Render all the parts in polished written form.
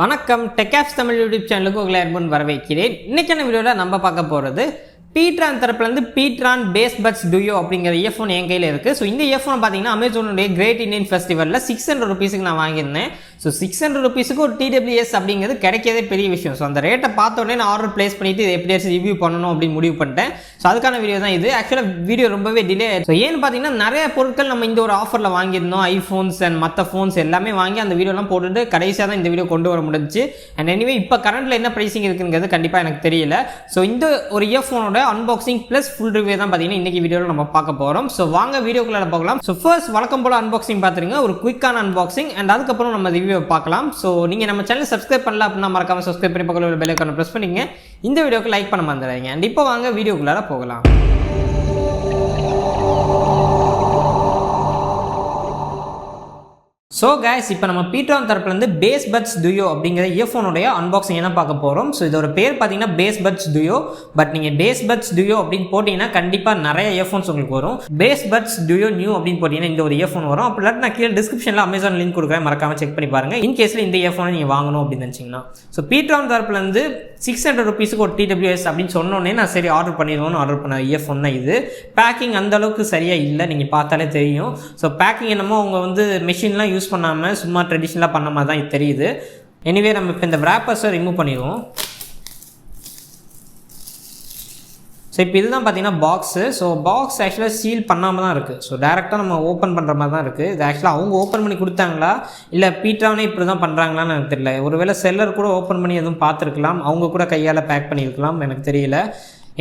வணக்கம் TechApps Tamil YouTube சேனலுக்கு உங்களை அன்புடன் வரவேற்கிறேன். இன்னைக்கான வீடியோவில் நம்ம பார்க்க போகிறது PTron தரப்புலேருந்து PTron Bassbuds Duo அப்படிங்கிற இயர்ஃபோன் என் கையில் இருக்குது. ஸோ இந்த இயர்ஃபோன் பார்த்தீங்கன்னா அமேசானுடைய கிரேட் இண்டியன் ஃபெஸ்டிவலில் 600 ருபீஸுக்கு நான் வாங்கியிருந்தேன். ஸோ 600 ருபீஸுக்கு ஒரு TWS அப்படிங்கிறது கிடைக்கிறதே பெரிய விஷயம். ஸோ அந்த ரேட்டை பார்த்தோன்னே நான் ஆர்டர் ப்ளேஸ் பண்ணிவிட்டு இது எப்படியாச்சும் ரிவ்யூ பண்ணணும் அப்படின்னு முடிவு பண்ணிட்டேன். ஸோ அதுக்கான வீடியோ தான் இது. ஆக்சுவலாக வீடியோ ரொம்பவே டிலே ஆயிடுச்சு. ஸோ ஏன்னு பார்த்தீங்கன்னா நிறைய பொருட்கள் நம்ம இந்த ஒரு ஆஃபரில் வாங்கியிருந்தோம். ஐஃபோன்ஸ் அண்ட் மற்ற ஃபோன்ஸ் எல்லாமே வாங்கி அந்த வீடியோலாம் போட்டுட்டு கடைசியாக தான் இந்த வீடியோ கொண்டு வர முடிஞ்சிச்சு. அண்ட் எனிவே இப்போ கரண்ட்டில் என்ன ப்ரைஸிங் இருக்குங்கிறது கண்டிப்பாக எனக்கு தெரியல. ஸோ இந்த ஒரு இயர்ஃபோனோட அன்பாக்சிங் ப்ளஸ் ஃபுல் ரிவ்யூ தான் பார்த்தீங்கன்னா இன்றைக்கி வீடியோவில் நம்ம பார்க்க போகிறோம். ஸோ வாங்க வீடியோக்குள்ளே பார்க்கலாம். ஸோ ஃபர்ஸ்ட் வழக்கம் போல் அன்பாக்சிங் பார்த்துருங்க, ஒரு குயிக்கான அன்பாக்சிங். அண்ட் அதுக்கப்புறம் நம்ம ரிவ்யூ பார்க்கலாம். ஸோ நீங்கள் நம்ம சேனல் சப்ஸ்கிரைப் பண்ணல அப்படின்னா மறக்காமல் சப்ஸ்கிரைப் பண்ணி பக்கத்தில் பெல் ஐகானை ப்ரெஸ் பண்ணிங்க. இந்த வீடியோக்கு லைக் பண்ண மறந்துடாதீங்க. அண்ட் இப்போ வாங்க வீடியோக்குள்ளார போகலாம். ஸோ கைஸ், இப்போ நம்ம PTron தரப்புலேருந்து Bassbuds Duo அப்படிங்கிற இயர்ஃபோனுடைய அன்பாக்சிங் என்ன பார்க்க போகிறோம். ஸோ இதோட பேர் பார்த்தீங்கன்னா Bassbuds Duo. பட் நீங்கள் Bassbuds Duo அப்படின்னு போட்டிங்கன்னா கண்டிப்பாக நிறைய இயர்ஃபோன்ஸ் உங்களுக்கு வரும். Bassbuds Duo நியூ அப்படின்னு போட்டிங்கன்னா இந்த ஒரு இயர்ஃபோன் வரும். அப்படி இல்லாட்டி நான் கீழே டிஸ்கிரிப்ஷனில் அமேசான் லிங்க் கொடுக்குறேன், மறக்காமல் செக் பண்ணி பாருங்கள். இன்கேஸில் இந்த இயர்ஃபோனை நீங்கள் வாங்கணும் அப்படின்னு நினச்சிங்கன்னா. ஸோ PTron தரப்புலேருந்து 600 ருபீஸுக்கு ஒரு TWS அப்படின்னு சொன்னோன்னே நான் சரி ஆர்டர் பண்ணிடுவோன்னு ஆர்டர் பண்ண இயர்ஃபோன் தான் இது. பேக்கிங் அந்த அளவுக்கு சரியாக இல்லை, நீங்கள் பார்த்தாலே தெரியும். ஸோ பேக்கிங் என்னமோ அவங்க மெஷின்லாம் யூஸ் பண்ணாமல் சும்மா ட்ரெடிஷ்னலாக பண்ண மாதிரி தான் இது தெரியுது. எனிவே நம்ம இப்போ இந்த wrappers-ஐ ரிமூவ் பண்ணிடுவோம். ஸோ இப்போ இதுதான் பார்த்தீங்கன்னா பாக்ஸு. ஸோ பாக்ஸ் ஆக்சுவலாக சீல் பண்ணாமல் தான் இருக்குது. ஸோ டேரெக்டாக நம்ம ஓப்பன் பண்ணுற மாதிரி தான் இருக்குது. இது ஆக்சுவலாக அவங்க ஓப்பன் பண்ணி கொடுத்தாங்களா இல்லை PTronே இப்படி தான் பண்ணுறாங்களான்னு எனக்கு தெரியல. ஒருவேளை செல்லர் கூட ஓப்பன் பண்ணி எதுவும் பார்த்துருக்கலாம், அவங்க கூட கையால் பேக் பண்ணியிருக்கலாம், எனக்கு தெரியல.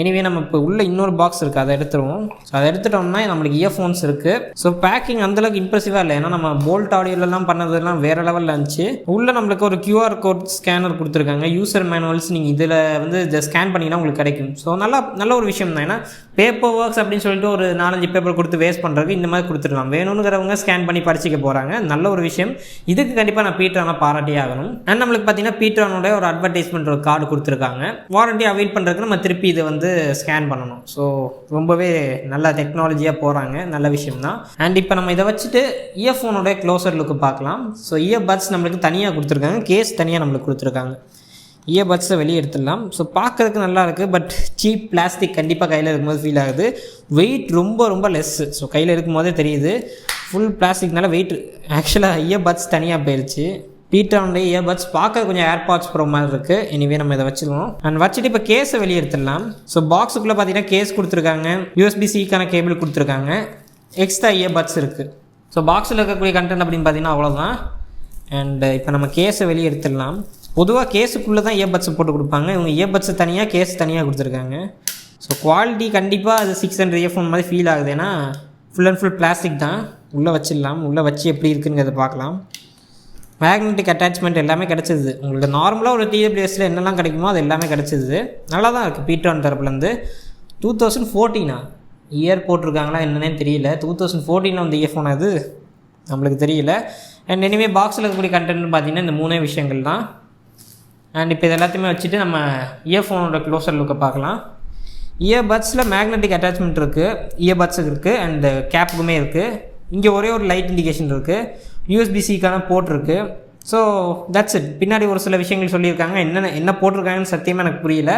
எனிவே நம்ம இப்போ உள்ள இன்னொரு பாக்ஸ் இருக்குது, அதை எடுத்துருவோம். ஸோ அதை எடுத்துட்டோம்னா நம்மளுக்கு இயர்ஃபோன்ஸ் இருக்குது. ஸோ பேக்கிங் அந்தளவுக்கு இம்ப்ரெசிவாக இல்லை, ஏன்னா நம்ம போல்ட் ஆடியோலலாம் பண்ணதெல்லாம் வேறு லெவலில் இருந்துச்சு. உள்ளே நம்மளுக்கு ஒரு QR கோட் ஸ்கேனர் கொடுத்துருக்காங்க. யூசர் மேனுவல்ஸ் நீங்கள் இதில் இதை ஸ்கேன் பண்ணிங்கன்னா உங்களுக்கு கிடைக்கும். ஸோ நல்ல ஒரு விஷயம் தான். ஏன்னா பேப்பர் ஒர்க்ஸ் அப்படின்னு சொல்லிட்டு ஒரு 4-5 பேப்பர் கொடுத்து வேஸ்ட் பண்ணுறதுக்கு இந்த மாதிரி கொடுத்துருக்கலாம். வேணுங்கிறவங்க ஸ்கேன் பண்ணி படிச்சிக்க போகிறாங்க, நல்ல ஒரு விஷயம். இதுக்கு கண்டிப்பாக நான் PTron பாராட்டியே ஆகணும். அண்ட் நம்மளுக்கு பார்த்தீங்கன்னா PTronோட ஒரு அட்வர்டைஸ்மெண்ட் ஒரு கார்டு கொடுத்துருக்காங்க. வாரண்ட்டி அவைட் பண்ணுறதுக்கு நம்ம திருப்பி இதை ஸ்கேன் பண்ணணும். ஸோ ரொம்பவே நல்ல டெக்னாலஜியாக போகிறாங்க, நல்ல விஷயம் தான். அண்ட் இப்போ நம்ம இதை வச்சுட்டு இயர்ஃபோனோட க்ளோசர் லுக்கு பார்க்கலாம். ஸோ இயர்பட்ஸ் நம்மளுக்கு தனியாக கொடுத்துருக்காங்க, கேஸ் தனியாக நம்மளுக்கு கொடுத்துருக்காங்க. இயர்பட்ஸை வெளியே எடுத்துடலாம். ஸோ பார்க்குறதுக்கு நல்லா இருக்குது, பட் சீப் பிளாஸ்டிக் கண்டிப்பாக கையில் இருக்கும்போது ஃபீல் ஆகுது. வெயிட் ரொம்ப லெஸ்ஸு. ஸோ கையில் இருக்கும்போதே தெரியுது, ஃபுல் பிளாஸ்டிக்னால வெயிட். ஆக்சுவலாக இயர்பட்ஸ் தனியாக போயிடுச்சு. PTron இயர்பட்ஸ் பார்க்க கொஞ்சம் ஏர்பாட்ஸ் ப்ரோ மாதிரி இருக்குது. எனிவே நம்ம இதை வச்சுருவோம். அண்ட் வச்சுட்டு இப்போ கேஸை வெளியே எடுத்துடலாம். ஸோ பாக்ஸுக்குள்ளே பார்த்தீங்கன்னா கேஸ் கொடுத்துருக்காங்க, USB-Cக்கான கேபிள் கொடுத்துருக்காங்க, எக்ஸ்ட்ரா இயர்பட்ஸ் இருக்குது. ஸோ பாக்ஸில் இருக்கக்கூடிய கண்டென்ட் அப்படின்னு பார்த்தீங்கன்னா அவ்வளோதான். அண்ட் இப்போ நம்ம கேஸை வெளியே எடுத்துடலாம். பொதுவாக கேஸுக்குள்ளே தான் இயர்பட்ஸை போட்டு கொடுப்பாங்க, இவங்க இயர்பட்ஸை தனியாக கேஸ் தனியாக கொடுத்துருக்காங்க. ஸோ குவாலிட்டி கண்டிப்பாக அது 600 இயர்ஃபோன் மாதிரி ஃபீல் ஆகுது, ஏன்னா ஃபுல் அண்ட் ஃபுல் பிளாஸ்டிக் தான். உள்ளே வச்சிடலாம், உள்ளே வச்சு எப்படி இருக்குங்கிறத பார்க்கலாம். மேக்னெட்டிக் அட்டாச்மெண்ட் எல்லாமே கிடச்சிது. உங்களுக்கு நார்மலாக ஒரு TWSல என்னெல்லாம் கிடைக்குமோ அது எல்லாமே கிடச்சிது. நல்லா தான் இருக்குது. PTron தரப்புலேருந்து 2014 இயர் போட்டிருக்காங்களா என்னன்னே தெரியல. 2014 அந்த இயர்ஃபோன் அது நம்மளுக்கு தெரியல. அண்ட் எனிவே பாக்ஸில் இருக்கக்கூடிய கண்டென்ட்னு பார்த்தீங்கன்னா இந்த 3 விஷயங்கள் தான். அண்ட் இப்போ இது எல்லாத்தையுமே வச்சுட்டு நம்ம இயர்ஃபோனோட க்ளோசர் லுக்கை பார்க்கலாம். இயர்பட்ஸில் மேக்னெட்டிக் அட்டாச்மெண்ட் இருக்குது, இயர்பட்ஸுக்கு இருக்குது, அண்ட் கேப்புக்குமே இருக்குது. இங்கே ஒரே ஒரு லைட் இண்டிகேஷன் இருக்குது, USB-Cக்கான போர்ட் இருக்குது. So that's it. பின்னாடி ஒரு சில விஷயங்கள் சொல்லியிருக்காங்க, என்ன போட்டிருக்காங்கன்னு சத்தியமாக எனக்கு புரியல.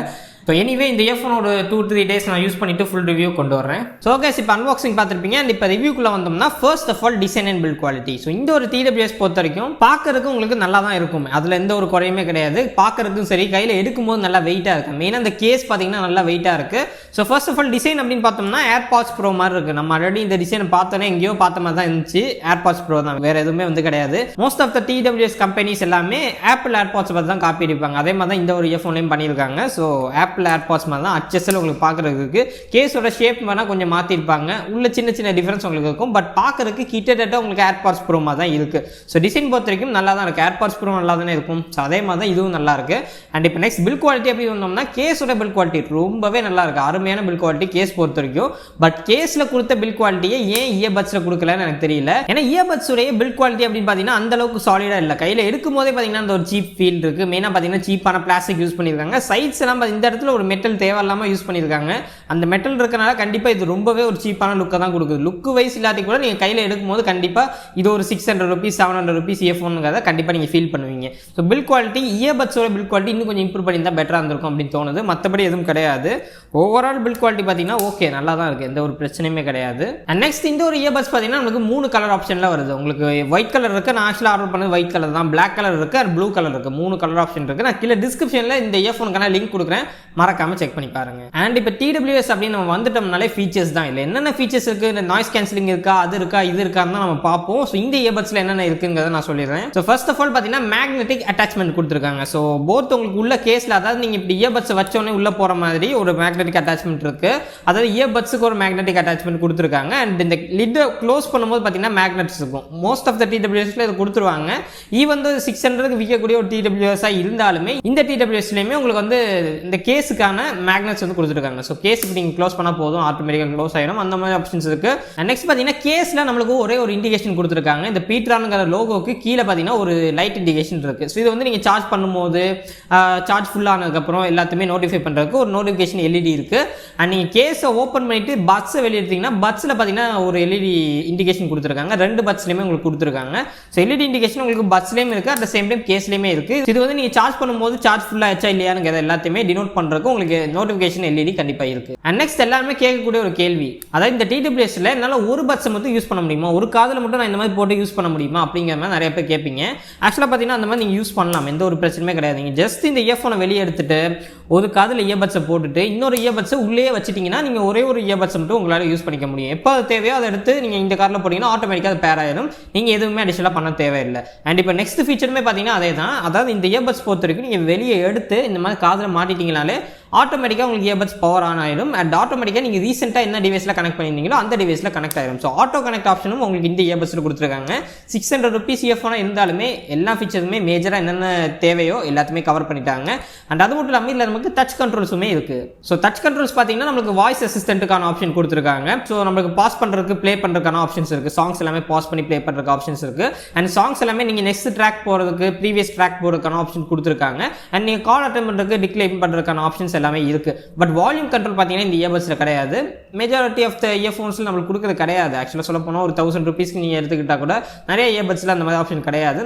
ஸோ எனிவே இந்த இயர்ஃபோனோட 2-3 டேஸ் நான் யூஸ் பண்ணிவிட்டு ஃபுல் ரிவ்யூ கொண்டு வரேன். ஸோ கைஸ், இப்போ அன்பாக்சிங் பார்த்துருப்பீங்க. அண்ட் இப்போ ரிவ்யூக்குள்ளே வந்தோம்னா first of all design and build quality. So இந்த ஒரு TWS பொறுத்த வரைக்கும் பார்க்கறதுக்கு உங்களுக்கு நல்லா தான் இருக்கும், அதில் எந்த ஒரு குறையுமே கிடையாது. பார்க்கறதுக்கும் சரி, கையில் எடுக்கும்போது நல்லா வெயிட்டாக இருக்குது. மெயினாக இந்த கேஸ் பார்த்தீங்கன்னா நல்லா வெயிட்டாக இருக்குது. So first of all design அப்படின்னு பார்த்தோம்னா ஏர்பாட்ஸ் ப்ரோ மாதிரி இருக்குது. நம்ம ஆல்ரெடி இந்த டிசைனை பார்த்தோன்னே எங்கேயோ பார்த்த மாதிரி தான் இருந்துச்சு. ஏர்பாட்ஸ் ப்ரோ தான், வேறு எதுவுமே கிடையாது. Most of the TWS companies எல்லாமே ஆப்பிள் ஏர்பாட்ஸ் பார்த்து தான் காப்பி அடிப்பாங்க. அதே மாதிரி தான் இந்த ஒரு இயர்ஃபோன்லையும் பண்ணியிருக்காங்க. ஸோ ஆப்பிள் ஏர்பாட்ஸ் மாதிரி தான் அச்சஸில் உங்களுக்கு பார்க்குறதுக்கு. கேஸோட ஷேப் வேணால் கொஞ்சம் மாற்றிருப்பாங்க, உள்ள சின்ன டிஃப்ரென்ஸ் உங்களுக்கு இருக்கும். பட் பார்க்குறதுக்கு கிட்டத்தட்ட உங்களுக்கு ஏர்பாட்ஸ் ப்ரோ மாதிரி தான் இருக்குது. ஸோ டிசைன் பொறுத்த வரைக்கும் நல்லா தான் இருக்குது. ஏர்பாட்ஸ் ப்ரோ நல்லா தானே இருக்கும். ஸோ அதே மாதிரி தான் இதுவும் நல்லா இருக்குது. அண்ட் இப்போ நெக்ஸ்ட் பில் குவாலிட்டி அப்படி வந்தோம்னா கேஸோட பில் குவாலிட்டி ரொம்பவே நல்லா இருக்குது. அருமையான பில் குவாலிட்டி கேஸ் பொறுத்த வரைக்கும். பட் கேஸில் கொடுத்த பில் குவாலிட்டியை ஏன் இயர்பட்ஸில் கொடுக்கலன்னு எனக்கு தெரியல. ஏன்னா இயர்பட்ஸுடைய பில் குவாலிட்டி அப்படின்னு பார்த்தீங்கன்னா அந்த அளவுக்கு சாலிடாக இல்லை. கையில் எடுக்கும் போதே பார்த்தீங்கன்னா அந்த ஒரு சீப் ஃபீல் இருக்குது. மெயினாக பார்த்தீங்கன்னா சீப்பான பிளாஸ்டிக் யூஸ் பண்ணியிருக்காங்க. சைட்ஸ் எல்லாம் இந்த இடத்துல இடத்துல ஒரு மெட்டல் தேவையில்லாமல் யூஸ் பண்ணியிருக்காங்க. அந்த மெட்டல் இருக்கனால கண்டிப்பாக இது ரொம்பவே ஒரு சீப்பான லுக்கை தான் கொடுக்குது. லுக்கு வைஸ் இல்லாட்டி கூட நீங்கள் கையில் எடுக்கும்போது கண்டிப்பாக இது ஒரு ₹600 ₹700 இயர்ஃபோனுங்கிறத கண்டிப்பாக நீங்கள் ஃபீல் பண்ணுவீங்க. ஸோ பில் குவாலிட்டி இயர்பட்ஸோட பில் குவாலிட்டி இன்னும் கொஞ்சம் இம்ப்ரூவ் பண்ணியிருந்தா பெட்டராக இருந்திருக்கும் அப்படின்னு தோணுது. மற்றபடி எதுவும் கிடையாது. ஓவரால் பில் குவாலிட்டி பார்த்தீங்கன்னா ஓகே, நல்லா தான் இருக்குது, எந்த ஒரு பிரச்சனையுமே கிடையாது. அண்ட் நெக்ஸ்ட் இந்த ஒரு இயர்பட்ஸ் பார்த்தீங்கன்னா நமக்கு 3 கலர் ஆப்ஷனில் வருது. உங்களுக்கு ஒயிட் கலர் இருக்குது, நான் ஆக்சுவலாக ஆர்டர் பண்ணது ஒயிட் கலர் தான். பிளாக் கலர் இருக்குது அண்ட் ப்ளூ கலர் இருக்குது. 3 கலர் ஆப்ஷன் இருக்குது. நான் கீழே டிஸ்கிரிப்ஷனில் இந்த இயர்ஃபோனுக்கான லிங்க் கொடுக்குறேன், மறக்காமல் செக் பண்ணி பாருங்க. அண்ட் இப்போ TWS அப்படின்னு நம்ம வந்துட்டோம்னாலே ஃபீச்சர்ஸ் தான். இல்லை என்னென்ன ஃபீச்சர்ஸ் இருக்குது, இந்த நாய்ஸ் கேன்சலிங் இருக்கா, அது இருக்கா, இது இருக்கான்னு தான் நம்ம பார்ப்போம். ஸோ இந்த இயர்பட்ஸில் என்னென்ன இருக்குங்கிறத நான் சொல்லிடுறேன். ஸோ ஃபர்ஸ்ட் ஆஃப் ஆல் பார்த்தீங்கன்னா மேக்னெட்டிக் அட்டாச்மெண்ட் கொடுத்துருக்காங்க. ஸோ போத் உங்களுக்கு உள்ள கேஸில், அதாவது நீங்கள் இப்படி இயர்பட்ஸை வச்சோடனே உள்ளே போகிற மாதிரி ஒரு மேக்னெட்டிக் அட்டாச்மெண்ட் இருக்குது. அதாவது இயர்பட்ஸுக்கு ஒரு மேக்னெட்டிக் அட்டாச்மெண்ட் கொடுத்துருக்காங்க. அண்ட் இந்த லிட்டை க்ளோஸ் பண்ணும்போது பார்த்தீங்கன்னா மேக்னெட்ஸ் இருக்கும். மோஸ்ட் ஆஃப் த TWSல இது கொடுத்துருவாங்க. ஈவன் 600க்கு விற்கக்கூடிய ஒரு TWSஆ இருந்தாலுமே இந்த TWSலையுமே உங்களுக்கு வந்து இந்த கேஸுக்கான மேக்னெட்ஸ் வந்து கொடுத்துருக்காங்க. ஸோ கேஸுக்கு நீங்கள் க்ளோஸ் பண்ணால் போதும், ஆட்டோமேட்டிக்காக க்ளோஸ் ஆகிடும். அந்த மாதிரி ஆப்ஷன்ஸ் இருக்குது. நெக்ஸ்ட் பார்த்தீங்கன்னா கேஸில் நம்மளுக்கு ஒரே ஒரு இண்டிகேஷன் கொடுத்துருக்காங்க. இந்த பீட்ரானுங்கிற லோகோக்கு கீழே பார்த்தீங்கன்னா ஒரு லைட் இண்டிகேஷன் இருக்குது. ஸோ இது வந்து நீங்கள் சார்ஜ் பண்ணும்போது சார்ஜ் ஃபுல்லானதுக்கப்புறம் எல்லாத்தையுமே நோட்டிஃபை பண்ணுறதுக்கு ஒரு நோட்டிஃபிகேஷன் LED இருக்குது. அண்ட் நீங்கள் கேஸை ஓப்பன் பண்ணிட்டு பட்ஸை வெளியே எடுத்தீங்கன்னா பட்ஸில் பார்த்தீங்கன்னா ஒரு LED இண்டிகேஷன் கொடுத்துருக்காங்க. 2 பட்ஸ்லையுமே உங்களுக்கு கொடுத்துருக்காங்க. ஸோ LED இண்டிகேஷன் உங்களுக்கு பட்ஸ்லையும் இருக்குது, அட் த சேம் டைம் கேஸ்லையுமே இருக்குது. இது வந்து நீங்கள் சார்ஜ் பண்ணும்போது சார்ஜ் ஃபுல்லாக ஆச்சா இல்லையானுங்கிறத எல்லாத்தையுமே டினோட் பண்ணுறதுக்கு உங்களுக்கு நோட்டிஃபிகேஷன் LED கண்டிப்பாக இருக்குது. அண்ட் நெக்ஸ்ட் எல்லாருமே கேட்கக்கூடிய ஒரு கேள்வி, அதாவது இந்த TWSல என்னால் ஒரு பட்ஸை மட்டும் யூஸ் பண்ண முடியுமா, ஒரு காதில் மட்டும் நான் இந்த மாதிரி போட்டு யூஸ் பண்ண முடியுமா அப்படிங்கிற மாதிரி நிறைய பேர் கேட்பீங்க. ஆக்சுவலாக பார்த்தீங்கன்னா அந்த மாதிரி நீங்கள் யூஸ் பண்ணலாம், எந்த ஒரு பிரச்சனையுமே கிடையாது. நீங்கள் ஜஸ்ட் இந்த இயர்ஃபோனை வெளியே எடுத்துட்டு ஒரு காதில் இயர்பட்ஸை போட்டுட்டு இன்னொரு இயர்பட்ஸை உள்ளே வச்சுட்டிங்கன்னா நீங்கள் ஒரே ஒரு இயர்பட்ஸை மட்டும் உங்களால் யூஸ் பண்ணிக்க முடியும். எப்போ அது தேவையோ அதை எடுத்து நீங்கள் இந்த காரில் போட்டிங்கன்னா ஆட்டோமேட்டிக்காக அது பேர் ஆயிடும். நீங்கள் எதுவுமே அடிஷனலாக பண்ண தேவையில்லை. அண்ட் இப்போ நெக்ஸ்ட் ஃபீச்சருமே பார்த்தீங்கன்னா அதே தான். அதாவது இந்த இயர்பட்ஸ் பொறுத்த வரைக்கும் நீங்கள் வெளியே எடுத்து இந்த மாதிரி காதில் மாட்டிட்டீங்கனாலே ஆட்டோமேட்டிக்காக உங்களுக்கு இயர்பட்ஸ் பவர் ஆன் ஆயிடும். அண்ட் ஆட்டோமேட்டிக்காக நீங்கள் ரீசெண்டாக என்ன டிவைஸில் கனெக்ட் பண்ணியிருந்தீங்களோ அந்த டிவைஸில் கனெக்ட் ஆயிடும். ஸோ ஆட்டோ கனெக்ட் ஆப்ஷனும் உங்களுக்கு இந்த இயர்பட்ஸில் கொடுத்துருக்காங்க. ₹600 இயர்ஃபோனாக இருந்தாலுமே எல்லா ஃபீச்சர்ஸுமே மேஜராக என்னென்ன தேவையோ எல்லாத்தையுமே கவர் பண்ணிட்டாங்க. அண்ட் அது மட்டும் இல்லாமல் இதில் நமக்கு டச் கண்ட்ரோல்ஸுமே இருக்குது. ஸோ டச் கண்ட்ரோல்ஸ் பார்த்தீங்கன்னா நம்மளுக்கு வாய்ஸ் அசிஸ்டன்ட்டுக்கான ஆப்ஷன் கொடுத்துருக்காங்க. ஸோ நம்மளுக்கு பாஸ் பண்ணுறதுக்கு ப்ளே பண்ணுறதுக்கான ஆப்ஷன்ஸ் இருக்குது. சாங்ஸ் எல்லாமே பாஸ் பண்ணி ப்ளே பண்ணுறதுக்கு ஆப்ஷன்ஸ் இருக்குது. அண்ட் சாங்ஸ் எல்லாமே நீங்கள் நெக்ஸ்ட் ட்ராக் போகிறதுக்கு ப்ரீவியஸ் ட்ராக் போகிறதுக்கான ஆப்ஷன் கொடுத்துருக்காங்க. அண்ட் நீங்கள் கால் அட்டன் பண்ணுறதுக்கு டிக்ளைன் பண்ணுறதுக்கான ஆப்ஷன்ஸ் எல்லாமே இருக்குது. பட் வால்யூம் கண்ட்ரோல் பார்த்தீங்கன்னா இந்த இயர்பட்ஸில் கிடையாது. மெஜாரிட்டி ஆஃப் த இயர்ஃபோன்ஸில் நம்மளுக்கு கொடுக்குறது கிடையாது. ஆக்சுவலாக சொல்ல போனால் ஒரு ₹1000 நீங்கள் எடுத்துக்கிட்டால் கூட நிறைய இயர்பட்ஸில் அந்த மாதிரி ஆப்ஷன் கிடையாது.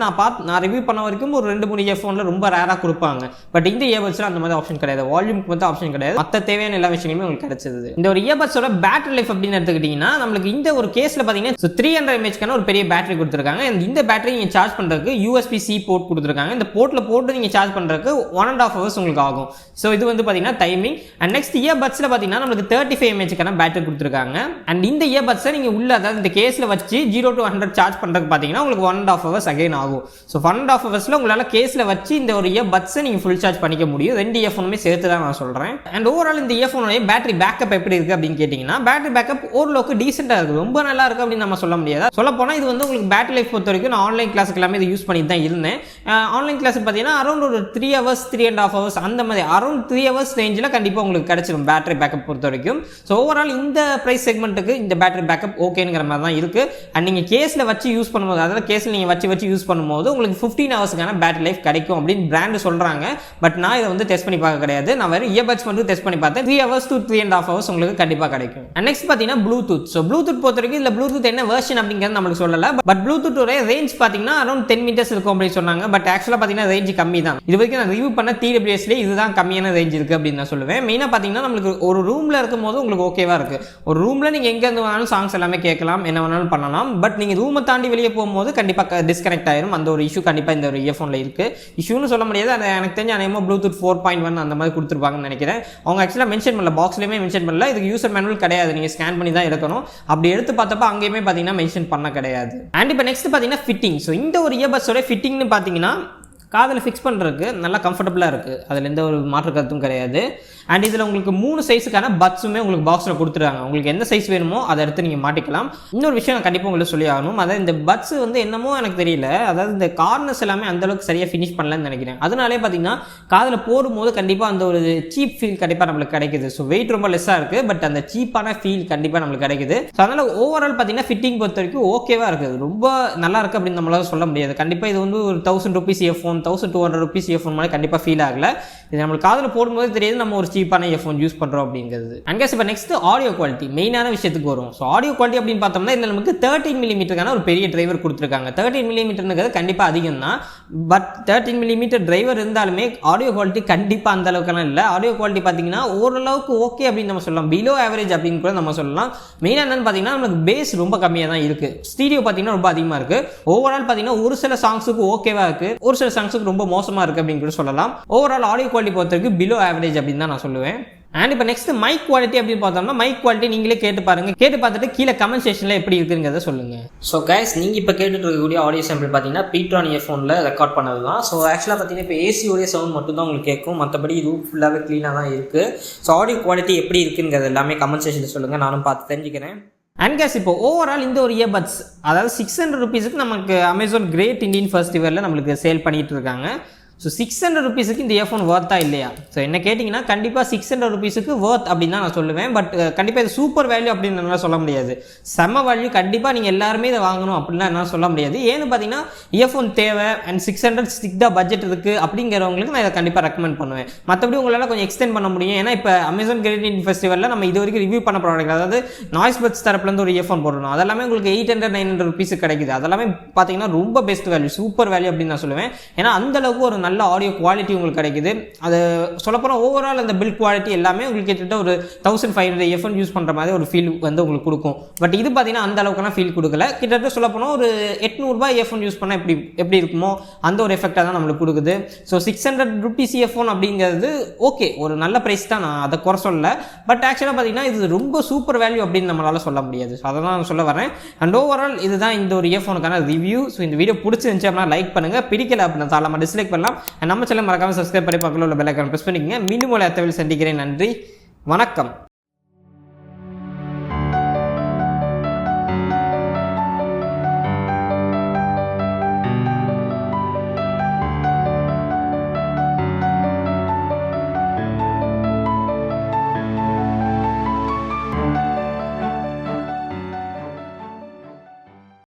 நான் ரிவ்யூ பண்ண வரைக்கும் ஒரு 2-3 இயர்ஃபோனில் ரொம்ப ரேராக கொடுப்பாங்க. பட் இந்த இயர்பட்ஸில் அந்த மாதிரி ஆப்ஷன் கிடையாது. வால்யூமுக்கு வந்து ஆப்ஷன் கிடையாது. மற்ற தேவையான எல்லா விஷயங்களுமே உங்களுக்கு கிடைச்சது. இந்த ஒரு இயர்பட்ஸோட பேட்டரி லைஃப் அப்படின்னு எடுத்துக்கிட்டிங்கன்னா நம்மளுக்கு இந்த ஒரு கேஸில் பார்த்தீங்கன்னா 300 mAh ஒரு பெரிய பேட்டரி கொடுத்துருக்காங்க. இந்த பேட்டரி நீங்கள் சார்ஜ் பண்ணுறதுக்கு USB-C போர்ட் கொடுத்துருக்காங்க. இந்த போர்ட்டில் போட்டு நீங்கள் சார்ஜ் பண்ணுறதுக்கு 1.5 hours உங்களுக்கு ஆகும். ஸோ இது வந்து பார்த்தீங்கன்னா டைமிங். அண்ட் நெக்ஸ்ட் இயர்பட்ஸில் பார்த்தீங்கன்னா நம்மளுக்கு 35 mAh பேட்டரி கொடுத்துருக்காங்க. அண்ட் இந்த இயர்பட்ஸை நீங்கள் உள்ள அதாவது இந்த கேஸில் வச்சு 0 to 100 சார்ஜ் பண்ணுறதுக்கு பார்த்தீங்கன்னா உங்களுக்கு 1.5 hours அகைன் ஆகும். ஸோ 1.5 hours உங்களால் கேஸில் வச்சு இந்த ஒரு இயர்பட்ஸை நீங்கள் ஃபுல் சார்ஜ் பண்ணிக்க முடியும். 2 இயர்ஃபோனுமே சேர்த்து தான் நான் சொல்கிறேன். அண்ட் ஓவரால் இந்த இயர்ஃபோனுடைய பேட்டரி பேக்கப் எப்படி இருக்குது அப்படின்னு கேட்டிங்கன்னா பேட்டரி பேக்கப் ஓரளவுக்கு டீசெண்டாக இருக்குது. ரொம்ப நல்லா இருக்குது அப்படின்னு நம்ம சொல்ல முடியாது. சொல்ல போனால் இது வந்து உங்களுக்கு பேட்டரி லைஃப் பொறுத்த வரைக்கும் நான் ஆன்லைன் கிளாஸுக்கு எல்லாமே இது யூஸ் பண்ணிட்டு தான் இருந்தேன். ஆன்லைன் கிளாஸுக்கு பார்த்தீங்கன்னா அரௌண்ட் ஒரு 3 hours 3.5 hours அந்த மாதிரி அரௌண்ட் 3 hours ரேஞ்சில் கண்டிப்பாக உங்களுக்கு கிடைச்சிடும் பேட்டரி பேக்கப் பொறுத்த வரைக்கும். ஸோ ஓவரால் இந்த ப்ரைஸ் செக்மெண்ட்டுக்கு இந்த பேட்டரி பேக்கப் ஓகேங்கிற மாதிரி தான் இருக்குது. அண்ட் நீங்கள் கேஸில் வச்சு யூஸ் பண்ணும்போது அதாவது கேஸில் நீங்கள் வச்சு யூஸ் பண்ணும்போது உங்களுக்கு 15 hours பேட்டரி லைஃப் கிடைக்கும் அப்படின்னு பிராண்டு சொல்கிறாங்க. பட் நான் இதை வந்து டெஸ்ட் பண்ணி பார்க்க கிடையாது. நான் வெறும் இயர்பட்ஸ் மட்டும் டெஸ்ட் பண்ணி பார்த்தேன். 3 hours to 3.5 hours உங்களுக்கு கண்டிப்பாக கிடைக்கும். அண்ட் நெக்ஸ்ட் பார்த்தீங்கன்னா ப்ளூடூத். ஸோ ப்ளூடூத் பொறுத்த வரைக்கும் இல்லை ப்ளூடூத் என்ன வெர்ஷன் அப்படிங்கிறது நம்மளுக்கு சொல்லலை. பட் ப்ளூடூத்தோட ரேஞ்ச் பார்த்தீங்கன்னா அரௌண்ட் 10 meters இருக்கும் அப்படின்னு சொன்னாங்க. பட் ஆக்சுவலாக பார்த்தீங்கன்னா ரேஞ்ச் கம்மி தான். இது வரைக்கும் நான் ரிவ்யூ பண்ண TWSலேயே இதுதான் கம்மியான ரேஞ்ச் இருக்குது அப்படின்னு நான் சொல்லுவேன். மெயினாக பார்த்தீங்கன்னா நம்மளுக்கு ஒரு ரூமில் இருக்கும் போது உங்களுக்கு ஓகேவா இருக்குது. ஒரு ரூமில் நீங்கள் எங்கேருந்து வேணாலும் சாங்ஸ் எல்லாமே கேட்கலாம், என்ன வேணாலும் பண்ணலாம். பட் நீங்கள் ரூமை தாண்டி வெளியே போகும்போது கண்டிப்பாக டிஸ்கனெக்ட் ஆயிரும். அந்த ஒரு இஷ்யூ கண்டிப்பாக இந்த ஒரு இயர்ஃபோனில் இருக்குது. இஷ்யூன்னு சொல்ல முடியாது. அது எனக்கு தெரிஞ்ச அநேகமாக ப்ளூடூத் 4.1 அந்த மாதிரி கொடுத்துருப்பாங்கன்னு நினைக்கிறேன். அவங்க ஆக்சுவலாக மென்ஷன் பண்ணல, பாக்ஸ்லேயுமே மென்ஷன் பண்ணல. இதுக்கு யூசர் மேனுவல் கிடையாது, நீங்கள் ஸ்கேன் பண்ணி தான் எடுக்கணும். அப்படி எடுத்து பார்த்தப்ப அங்கேயுமே பார்த்தீங்கன்னா மென்ஷன் பண்ண கிடையாது. அண்ட் இப்போ நெக்ஸ்ட் பார்த்தீங்கன்னா ஃபிட்டிங். ஸோ இந்த ஒரு இயர்பட்ஸோட ஃபிட்டிங்னு பார்த்தீங்கன்னா காதில் ஃபிக்ஸ் பண்ணுறதுக்கு நல்லா கம்ஃபர்டபுளாக இருக்குது. அதில் எந்த ஒரு மாற்று கருத்தும் கிடையாது. அண்ட் இதில் உங்களுக்கு 3 சைஸுக்கான பட்ஸுமே உங்களுக்கு பாக்ஸில் கொடுத்துருக்காங்க. உங்களுக்கு எந்த சைஸ் வேணுமோ அதை எடுத்து நீங்கள் மாட்டிக்கலாம். இன்னொரு விஷயம் நான் கண்டிப்பாக உங்களுக்கு சொல்லி ஆகணும். அதாவது இந்த பட்ஸ் வந்து என்னமோ எனக்கு தெரியல, அதாவது இந்த கார்னர்ஸ் எல்லாமே அந்தளவுக்கு சரியாக ஃபினிஷ் பண்ணலன்னு நினைக்கிறேன். அதனாலே பார்த்தீங்கன்னா காதில் போடும்போது கண்டிப்பாக அந்த ஒரு சீப் ஃபீல் கண்டிப்பாக நம்மளுக்கு கிடைக்குது. ஸோ வெயிட் ரொம்ப லெஸ்ஸாக இருக்குது, பட் அந்த சீப்பான ஃபீல் கண்டிப்பாக நம்மளுக்கு கிடைக்குது. ஸோ அதனால் ஓவரால் பார்த்தீங்கன்னா ஃபிட்டிங் பொறுத்த வரைக்கும் ஓகேவாக இருக்குது, ரொம்ப நல்லா இருக்குது அப்படின்னு நம்மளால சொல்ல முடியாது. கண்டிப்பாக இது வந்து ஒரு ₹1000 இயர்ஃபோன் ₹1200 இயர்ஃபோன் மாதிரி கண்டிப்பாக ஃபீல் ஆகல. இது நம்மளுக்கு காதில் போடும்போது தெரியாது நம்ம ஒரு சீப்பான இயர்ஃபோன் யூஸ் பண்ணுறோம் அப்படிங்கிறது. அண்ட் கேஸ் இப்போ நெக்ஸ்ட் ஆடியோ குவாலிட்டி மெயினான விஷயத்துக்கு வரும். ஸோ ஆடியோ குவாலிட்டி அப்படின்னு பார்த்தோம்னா இதில் நமக்கு 13mm ஒரு பெரிய டிரைவர் கொடுத்துருக்காங்க. 13mm கண்டிப்பாக அதிகம் தான். பட் 13mm டிரைவர் இருந்தாலுமே ஆடியோ குவாலிட்டி கண்டிப்பாக அந்த அளவுக்குலாம் இல்லை. ஆடியோ குவாலிட்டி பார்த்தீங்கன்னா ஓரளவுக்கு ஓகே அப்படின்னு நம்ம சொல்லலாம், பிலோ ஆவரேஜ் அப்படின்னு கூட நம்ம சொல்லலாம். மெயினாக என்னன்னு பார்த்தீங்கன்னா நமக்கு பேஸ் ரொம்ப கம்மியாக தான் இருக்குது. ஸ்டீரியோ பார்த்தீங்கன்னா ரொம்ப அதிகமாக இருக்குது. ஓவரால் பார்த்தீங்கன்னா ஒரு சில சாங்ஸுக்கு ஓகேவா இருக்குது, ஒரு சில சாங்ஸுக்கு ரொம்ப மோசமாக இருக்குது அப்படின்னு கூட சொல்லலாம். ஓவரால் ஆடியோ குவாலிட்டி பொறுத்தவரைக்கும் பிலோ ஆவரேஜ் அப்படின்னு தான் நான் சொல்லுவேன். அண்ட் இப்போ நெக்ஸ்ட் மைக் குவாலிட்டி அப்படின்னு பார்த்தோம்னா மைக் குவாலிட்டி நீங்களே கேட்டு பாருங்க, கேட்டு பார்த்துட்டு கீழே கமெண்ட் செக்ஷனில் எப்படி இருக்குங்கிறத சொல்லுங்க. ஸோ கைஸ் நீங்கள் இப்போ கேட்டுட்டு இருக்கக்கூடிய ஆடியோ சாம்பிள் பார்த்தீங்கன்னா PTron இயர்ஃபோனில் ரெக்கார்ட் பண்ணது தான். ஸோ ஆக்சுவலாக பார்த்தீங்கன்னா இப்போ ஏசியோடைய சவுண்ட் மட்டும் தான் உங்களுக்கு கேட்கும், மற்றபடி இது ஃபுல்லாகவே க்ளீனாக தான் இருக்குது. ஸோ ஆடியோ குவாலிட்டி எப்படி இருக்குங்கிறது எல்லாமே கமெண்ட் செக்ஷனில் சொல்லுங்கள், நானும் பார்த்து தெரிஞ்சுக்கிறேன். அண்ட் கேஸ் இப்போ ஓவரால் இந்த ஒரு இயர்பட்ஸ் அதாவது ₹600 நமக்கு அமேசான் கிரேட் இண்டியன் ஃபெஸ்டிவலில் நம்மளுக்கு சேல் பண்ணிட்டு இருக்காங்க. ஸோ ₹600 இந்த இயர்ஃபோன் வர்த்தா இல்லையா? ஸோ என்ன கேட்டிங்கன்னா கண்டிப்பாக ₹600 வர்த் அப்படின்னு தான் நான் சொல்லுவேன். பட் கண்டிப்பாக இது சூப்பர் வேல்யூ அப்படின்னு என்னால் சொல்ல முடியாது. செம்ம வேல்யூ, கண்டிப்பாக நீங்கள் எல்லாருமே இதை வாங்கணும் அப்படின்லாம் என்னால் சொல்ல முடியாது. ஏன்னு பார்த்தீங்கன்னா இயர்ஃபோன் தேவை அண்ட் 600 ஸ்டிக் பட்ஜெட் இருக்குது அப்படிங்கிறவங்களுக்கு நான் இதை கண்டிப்பாக ரெக்கமெண்ட் பண்ணுவேன். மற்றபடி உங்களால் கொஞ்சம் எக்ஸ்டெண்ட் பண்ண முடியும். ஏன்னா இப்போ அமேசான் கிரேட் இண்டியன் ஃபெஸ்டிவலில் நம்ம இது வரைக்கும் ரிவ்யூ பண்ண ப்ராடக்ட், அதாவது நாய்ஸ் பட்ஸ் தரப்புலேருந்து ஒரு இயர்ஃபோன் போடணும், அதெல்லாமே உங்களுக்கு $800-900 கிடைக்குது. அதெல்லாமே பார்த்தீங்கன்னா ரொம்ப பெஸ்ட் வேல்யூ, சூப்பர் வேல்யூ அப்படின்னு நான் சொல்லுவேன். ஏன்னா அந்தளவுக்கு ஒரு நல்ல ஆடியோ குவாலிட்டி உங்களுக்கு கிடைக்குது. அது சொல்லப்போனால் ஓவரால் அந்த பில்ட் குவாலிட்டி எல்லாமே உங்களுக்கு கிட்டத்தட்ட ஒரு 1500 இயர்ஃபோன் யூஸ் பண்ணுற மாதிரி ஒரு ஃபீல் வந்து உங்களுக்கு கொடுக்கும். பட் இது பார்த்தீங்கன்னா அந்த அளவுக்குலாம் ஃபீல் கொடுக்கல. கிட்டத்தட்ட சொல்லப்போனால் ஒரு ₹800 இயர்ஃபோன் யூஸ் பண்ணால் எப்படி இருக்குமோ அந்த ஒரு எஃபெக்டாக தான் நம்மளுக்கு கொடுக்குது. ஸோ ₹600 இயர்ஃபோன் அப்படிங்கிறது ஓகே, ஒரு நல்ல ப்ரைஸ் தான், நான் அதை குறை சொல்லலை. பட் ஆக்சுவலாக பார்த்தீங்கன்னா இது ரொம்ப சூப்பர் வேல்யூ அப்படின்னு நம்மளால சொல்ல முடியாது. ஸோ அதை தான் நான் சொல்ல வரேன். அண்ட் ஓவரால் இதுதான் இந்த ஒரு இயர்ஃபோனுக்கான ரிவ்யூ. ஸோ இந்த வீடியோ பிடிச்சிருந்துச்சு அப்படின்னா லைக் பண்ணுங்கள், பிடிக்கல அப்படின்னா தாராளமாக டிஸ்லைக் பண்ணலாம். நம்ம சேனல் மறக்காம சப்ஸ்கிரைப் பண்ணி பக்கத்தில் உள்ள பெல் ஐகான் பிரஸ் பண்ணிக்கங்க. மீண்டும் ஒரு அத்தவில் சந்திக்கிறேன். நன்றி, வணக்கம்.